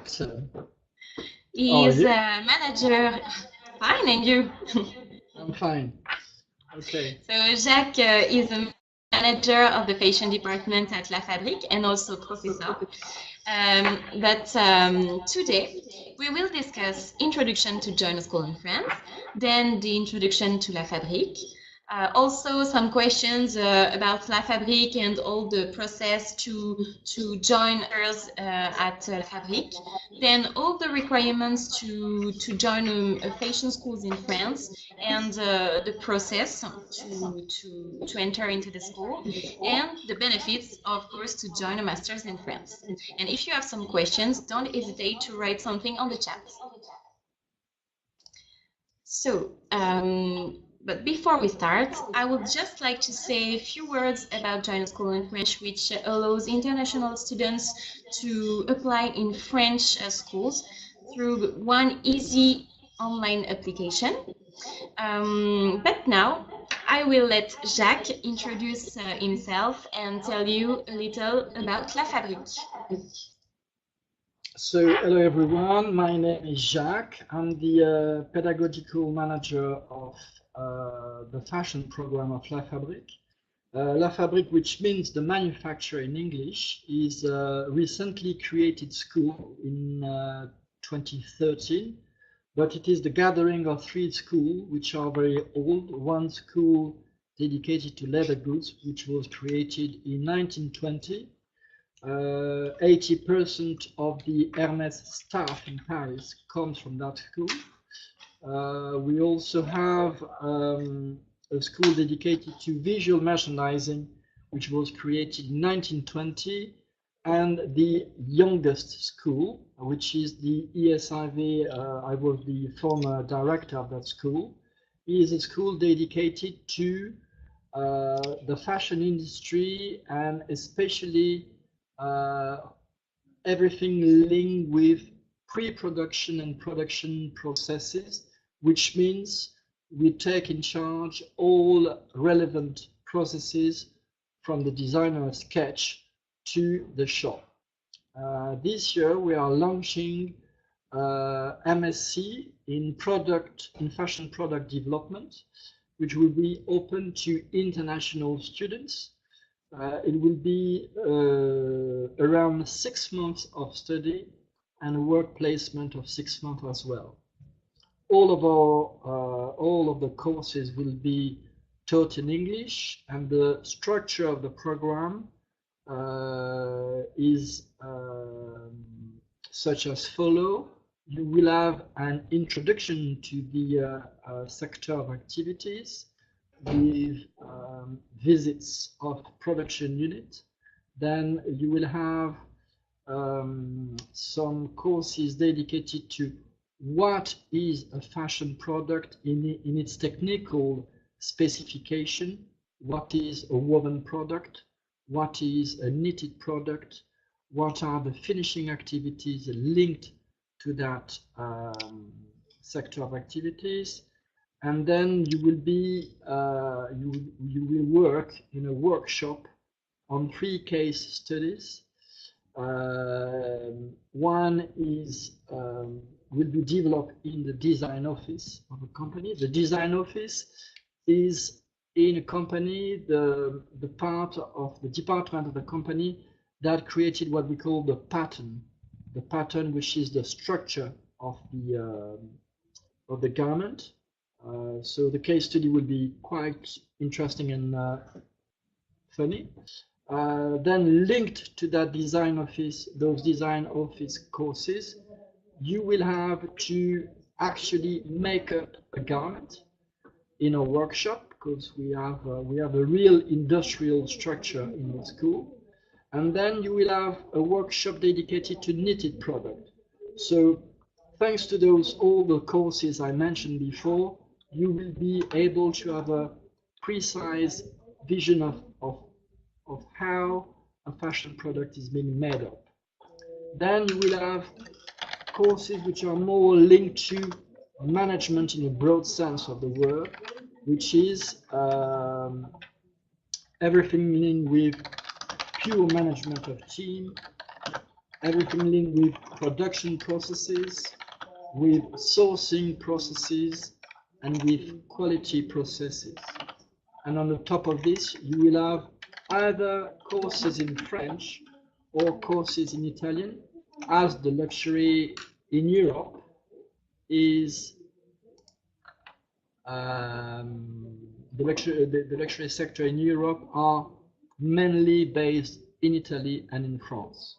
So, He is a manager. Fine, and you? I'm fine. Okay. So Jacques is a manager of the fashion department at La Fabrique and also professor. Today we will discuss introduction to join a school in France, then the introduction to La Fabrique, also some questions about La Fabrique and all the process to join us at La Fabrique, then all the requirements to join a fashion schools in France and the process to enter into the school and the benefits, of course, to join a master's in France. And if you have some questions, don't hesitate to write something on the chat. So, but before we start, I would just like to say a few words about Join a School in French, which allows international students to apply in French schools through one easy online application. But now I will let Jacques introduce himself and tell you a little about La Fabrique. So, hello everyone, my name is Jacques. I'm the pedagogical manager of the fashion program of La Fabrique. La Fabrique, which means the manufacturer in English, is a recently created school in 2013, but it is the gathering of three schools which are very old. One school dedicated to leather goods, which was created in 1920. 80% of the Hermès staff in Paris comes from that school. We also have a school dedicated to visual merchandising, which was created in 1920, and the youngest school, which is the ESIV, I was the former director of that school, is a school dedicated to the fashion industry and especially everything linked with pre-production and production processes, which means we take in charge all relevant processes from the designer sketch to the shop. This year we are launching MSc in fashion product development, which will be open to international students. It will be around 6 months of study and work placement of 6 months as well. All of the courses will be taught in English, and the structure of the program is such as follow. You will have an introduction to the sector of activities with visits of production unit. Then you will have some courses dedicated to what is a fashion product in its technical specification, what is a woven product, what is a knitted product, what are the finishing activities linked to that sector of activities. And then you will be you will work in a workshop on 3 case studies. One is will be developed in the design office of a company. The design office is in a company the part of the department of the company that created what we call the pattern, which is the structure of the garment. So the case study will be quite interesting and funny. Then linked to that design office, those design office courses, you will have to actually make up a garment in a workshop, because we have a real industrial structure in the school. And then you will have a workshop dedicated to knitted product. So thanks to all the courses I mentioned before, you will be able to have a precise vision of how a fashion product is being made up. Then you will have courses which are more linked to management in a broad sense of the word, which is everything linked with pure management of team, everything linked with production processes, with sourcing processes, and with quality processes. And on the top of this, you will have either courses in French or courses in Italian, as the luxury in Europe is the luxury sector in Europe are mainly based in Italy and in France.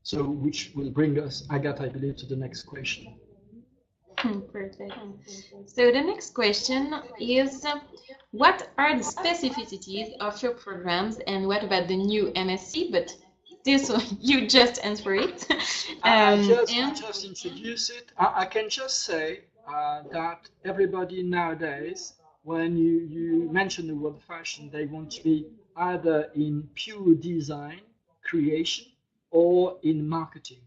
So, which will bring us, Agathe, I believe, to the next question. Perfect. So the next question is, what are the specificities of your programs, and what about the new MSc? But this one, you just answer it. I just introduce it. I can just say that everybody nowadays, when you mention the word fashion, they want to be either in pure design, creation, or in marketing.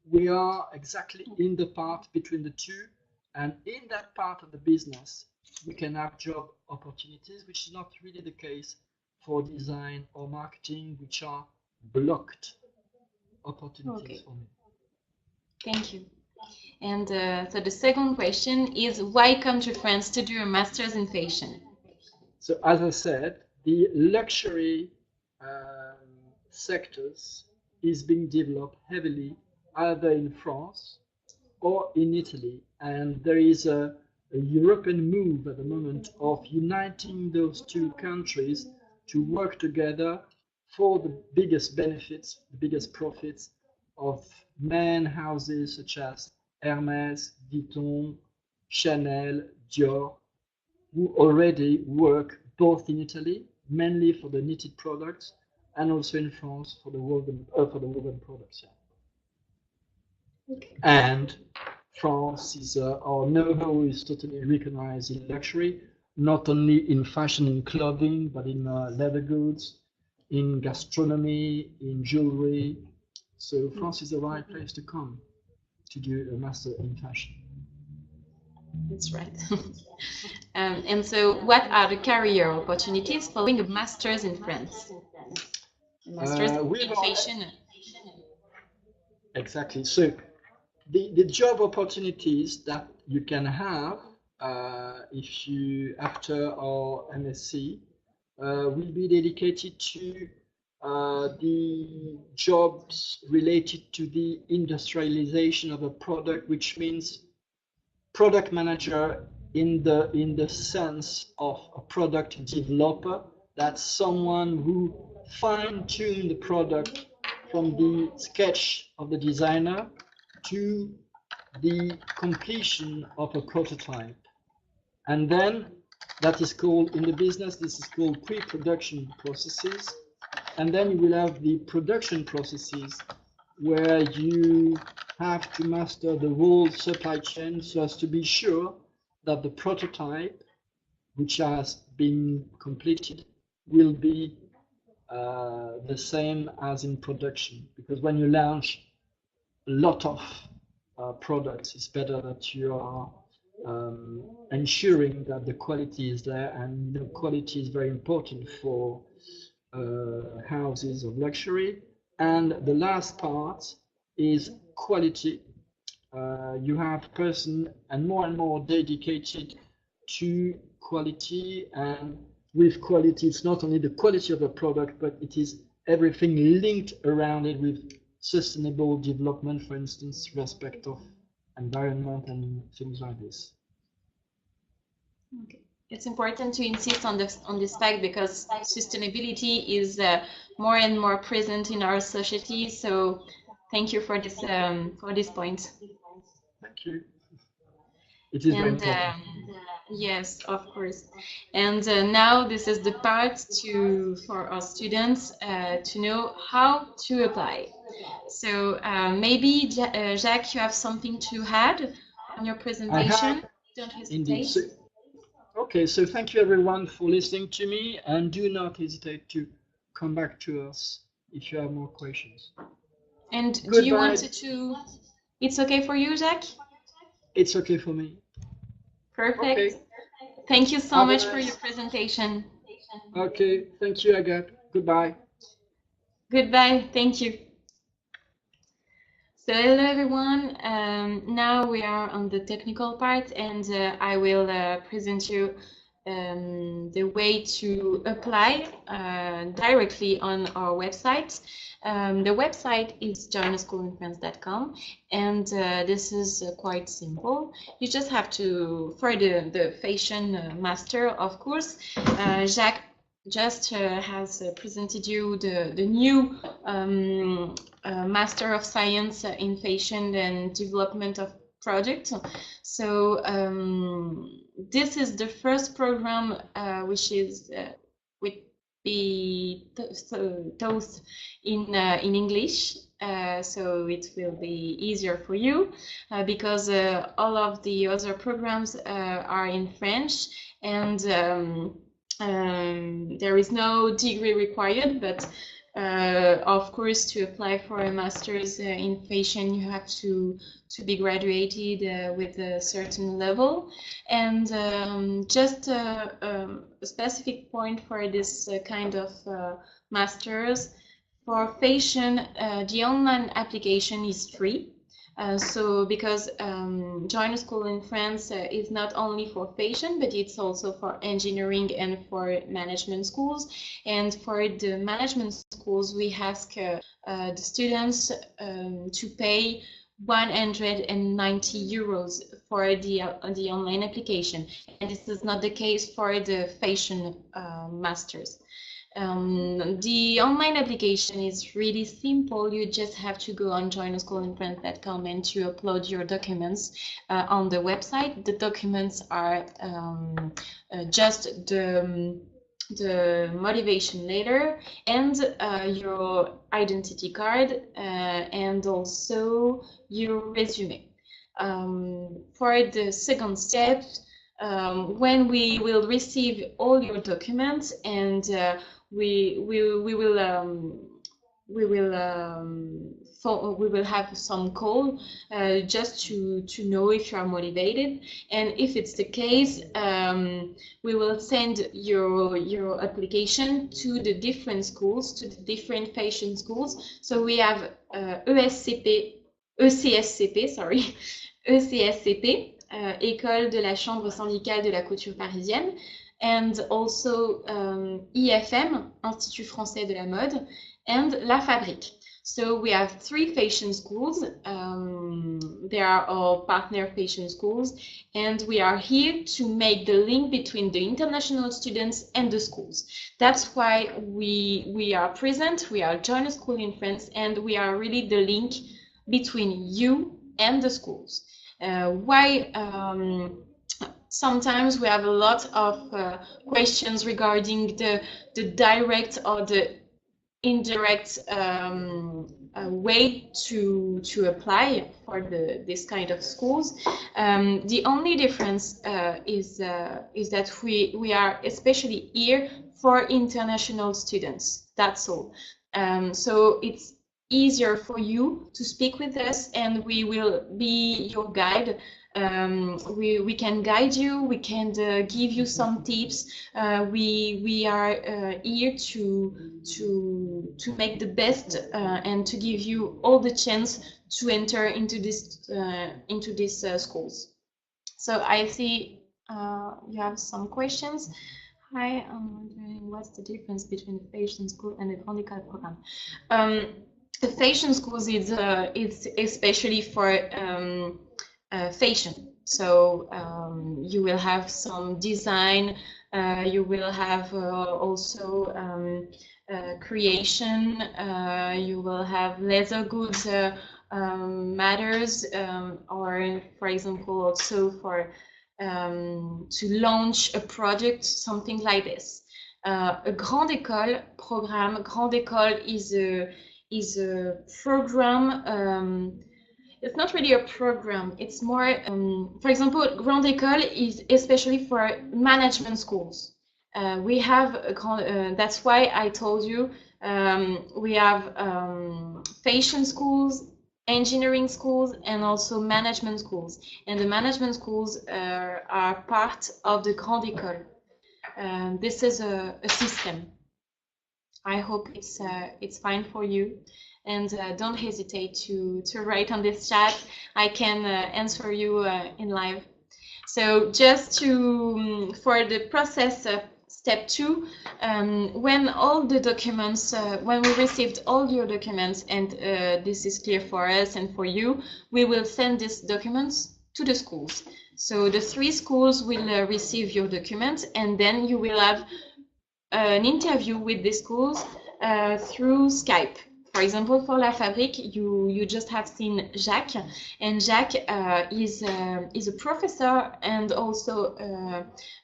We are exactly in the part between the two, and in that part of the business, we can have job opportunities, which is not really the case for design or marketing, which are blocked opportunities for me. Thank you. And so the second question is, why come to France to do a master's in fashion? So as I said, the luxury sectors is being developed heavily either in France or in Italy, and there is a European move at the moment of uniting those two countries to work together for the biggest benefits, the biggest profits of main houses such as Hermès, Vuitton, Chanel, Dior, who already work both in Italy, mainly for the knitted products, and also in France for the woven products. Yeah. Okay. And France is our know-how is totally recognized in luxury, not only in fashion and clothing, but in leather goods, in gastronomy, in jewelry. So France is the right place to come to do a master in fashion. That's right. And so what are the career opportunities following a master's in France? A master's in fashion. Exactly. So the job opportunities that you can have if you, after our MSc, will be dedicated to the jobs related to the industrialization of a product, which means product manager in the sense of a product developer. That's someone who fine-tune the product from the sketch of the designer to the completion of a prototype. And then that is called, in the business, this is called pre-production processes. And then you will have the production processes where you have to master the whole supply chain so as to be sure that the prototype, which has been completed, will be the same as in production. Because when you launch a lot of products, it's better that you are ensuring that the quality is there, and quality is very important for houses of luxury. And the last part is quality. You have person and more dedicated to quality, and with quality, it's not only the quality of the product, but it is everything linked around it with sustainable development, for instance, respect of environment and things like this. Okay. It's important to insist on this fact because sustainability is more and more present in our society. So, thank you for this point. Thank you. It is very important. Yes, of course. And now this is the part for our students to know how to apply. So maybe Jacques, you have something to add on your presentation. Don't hesitate. Indeed. Okay, so thank you everyone for listening to me, and do not hesitate to come back to us if you have more questions. And do you want to? It's okay for you, Jacques? It's okay for me. Perfect. Okay. Thank you so much for your presentation. Okay, thank you, Agathe. Goodbye. Goodbye. Thank you. So hello everyone. Now we are on the technical part, and I will present you the way to apply directly on our website. The website is joinschoolinfrance.com, and this is quite simple. You just have to, for the fashion master, of course, Jacques just has presented you the new Master of Science in Fashion and Development of Project. So this is the first program which is would be taught in English. So it will be easier for you because all of the other programs are in French, and there is no degree required, but of course, to apply for a master's in fashion, you have to be graduated with a certain level. And just a specific point for this kind of master's, for fashion, the online application is free. So because Join a School in France is not only for fashion, but it's also for engineering and for management schools. And for the management schools, we ask the students to pay 190 euros for the online application. And this is not the case for the fashion masters. The online application is really simple. You just have to go on joinschoolinfrance.com and to upload your documents on the website. The documents are just the motivation letter and your identity card and also your resume. For the second step, when we will receive all your documents, and we will have some call just to know if you are motivated, and if it's the case, we will send your application to the different schools, to the different fashion schools. So we have ECSCP, École de la Chambre syndicale de la couture parisienne, and also IFM, Institut français de la mode, and La Fabrique. So we have 3 fashion schools. They are all partner fashion schools, and we are here to make the link between the international students and the schools. That's why we are present. We are Join a School in France, and we are really the link between you and the schools. Why sometimes we have a lot of questions regarding the direct or the indirect way to apply for this kind of schools. The only difference is that we are especially here for international students. That's all. So it's easier for you to speak with us, and we will be your guide. We can guide you, we can give you some tips. We are here to make the best and to give you all the chance to enter into these schools. So I see you have some questions. Hi, I'm wondering what's the difference between the fashion school and the Grand École program. The fashion schools is especially for fashion. So you will have some design, you will have also creation, you will have leather goods matters, or for example also for to launch a project, something like this. A Grande École program. Grande École is a program. It's not really a program. It's more, for example, Grande École is especially for management schools. We have that's why I told you we have fashion schools, engineering schools, and also management schools. And the management schools are part of the Grande École. This is a system. I hope it's fine for you. and don't hesitate to write on this chat. I can answer you in live. So just to for the process step 2, when all the documents, when we received all your documents, and this is clear for us and for you, we will send these documents to the schools. So the 3 schools will receive your documents, and then you will have an interview with the schools through Skype. For example, for La Fabrique, you just have seen Jacques, and Jacques is a professor and also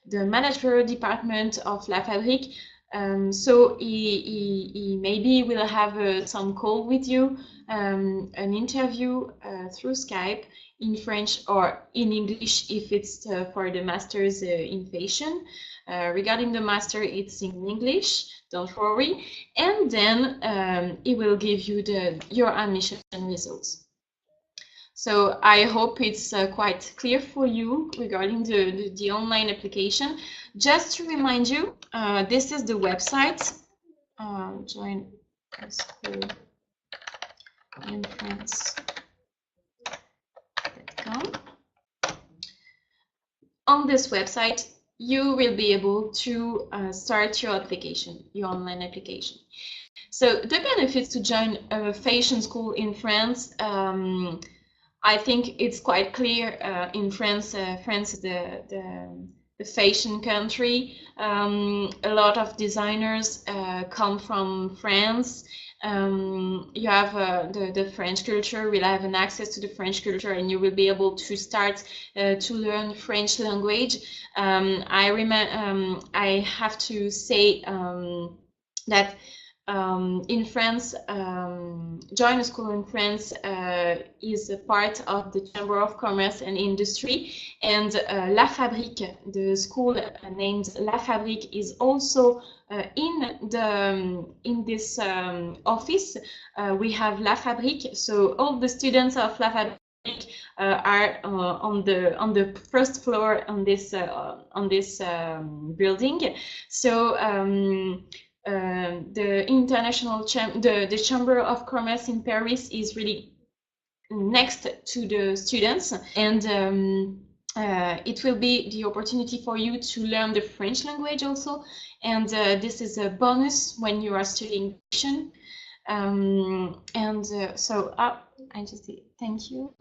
the manager department of La Fabrique. So he maybe will have some call with you, an interview through Skype in French or in English if it's for the masters in fashion. Regarding the master, it's in English, don't worry. And then it will give you your admission results. So I hope it's quite clear for you regarding the online application. Just to remind you, this is the website, join a school in France.com. On this website, you will be able to start your application, your online application. So the benefits to join a fashion school in France, I think it's quite clear. In France, France is the fashion country. A lot of designers come from France. You have the French culture. We'll have an access to the French culture, and you will be able to start to learn French language. I have to say that in France, join a school in France is a part of the Chamber of Commerce and Industry, and La Fabrique, the school named La Fabrique, is also in this office. We have La Fabrique, so all the students of La Fabrique are on the first floor on this building. So the international the Chamber of Commerce in Paris is really next to the students, and it will be the opportunity for you to learn the French language also, and this is a bonus when you are studying fashion. So I just say thank you.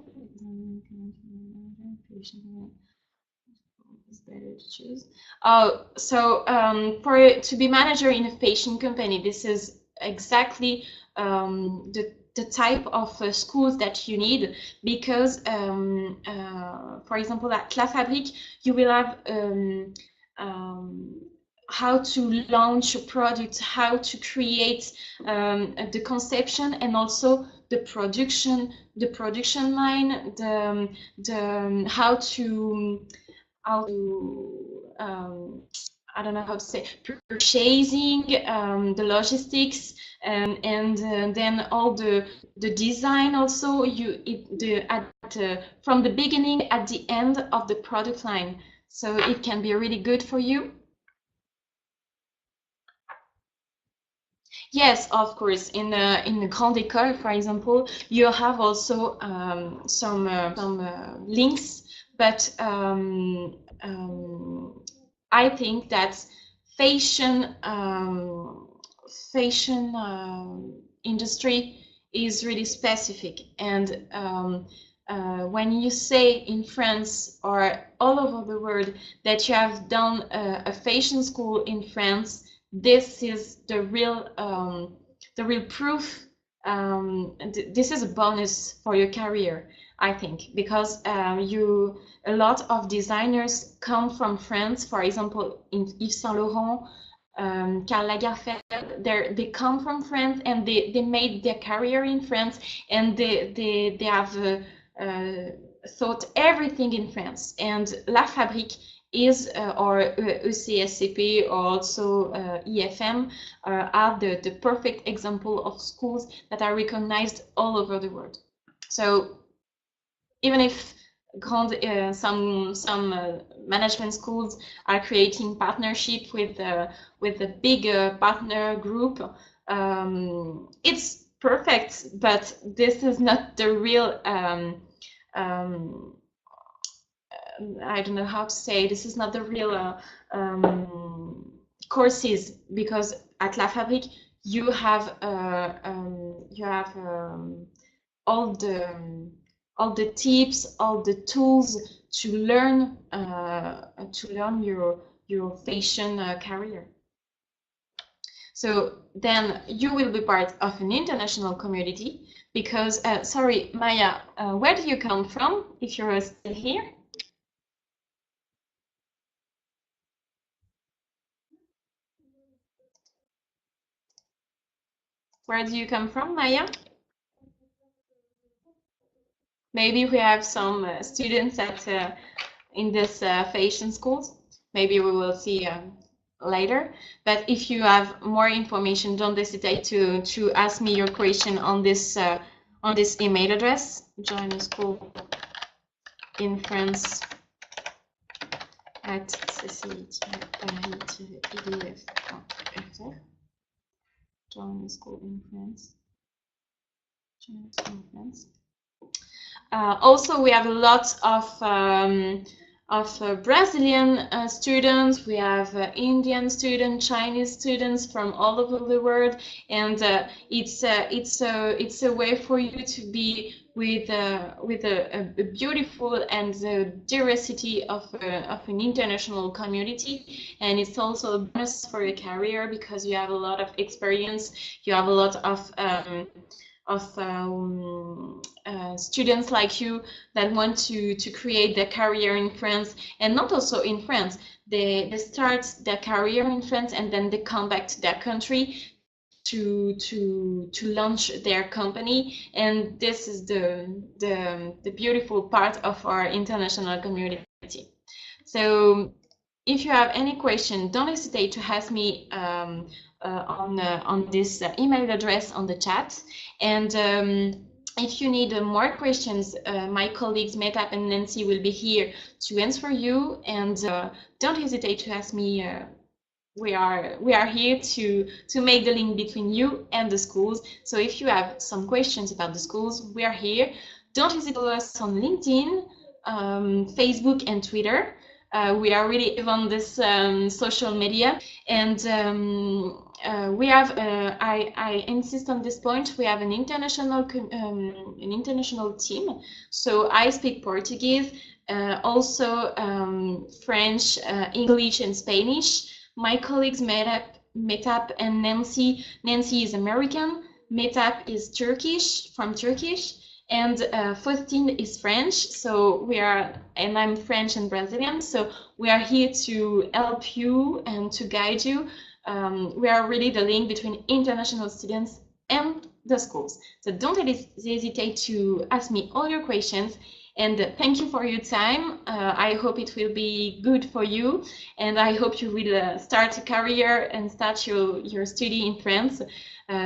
It's better to choose. Oh, so to be manager in a fashion company, this is exactly the type of schools that you need, because for example at La Fabrique you will have how to launch a product, how to create the conception, and also the production line, how to I don't know how to say, purchasing, the logistics, and then all the design also, from the beginning at the end of the product line. So it can be really good for you. Yes, of course. In the Grande École, for example, you have also some links, but I think that fashion industry is really specific, and when you say in France or all over the world that you have done a fashion school in France, this is the real proof. This is a bonus for your career, I think, because a lot of designers come from France. For example, in Yves Saint Laurent, Karl Lagerfeld, they come from France, and they made their career in France, and they have thought everything in France. And La Fabrique is or ECSCP, or also EFM, are the perfect example of schools that are recognized all over the world. So even if some management schools are creating partnership with a big partner group, it's perfect, but this is not the real, I don't know how to say, this is not the real courses, because at La Fabrique you have all the tips, all the tools to learn your fashion career. So then you will be part of an international community, because sorry, Maya, where do you come from, if you're still here? Where do you come from, Maya? Maybe we have some students at in this fashion schools. Maybe we will see later. But if you have more information, don't hesitate to ask me your question on this email address. Join a school in France at cci-paris-idf.fr. Join a school in France. Join a school in France. Also, we have a lot of Brazilian students. We have Indian students, Chinese students from all over the world, and it's a way for you to be with a beautiful and the diversity of an international community. And it's also a bonus for your career, because you have a lot of experience. You have a lot of students like you that want to create their career in France, and not also in France. They start their career in France and then they come back to their country to launch their company. And this is the beautiful part of our international community. So if you have any question, don't hesitate to ask me on this email address on the chat. And if you need more questions, my colleagues Metap and Nancy will be here to answer you. And don't hesitate to ask me. We are here to make the link between you and the schools. So if you have some questions about the schools, we are here. Don't hesitate to follow us on LinkedIn, Facebook, and Twitter. We are really on this social media, and we have. I insist on this point. We have an international team. So I speak Portuguese, also French, English, and Spanish. My colleagues Metap and Nancy. Nancy is American. Metap is Turkish, from Turkish. And Faustine is French, so and I'm French and Brazilian, so we are here to help you and to guide you. We are really the link between international students and the schools. So don't hesitate to ask me all your questions, and thank you for your time. I hope it will be good for you, and I hope you will start a career and start your study in France.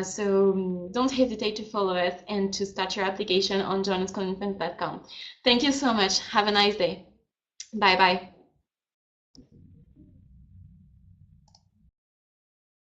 So don't hesitate to follow us and to start your application on joinuschoolinfrance.com. Thank you so much. Have a nice day. Bye-bye.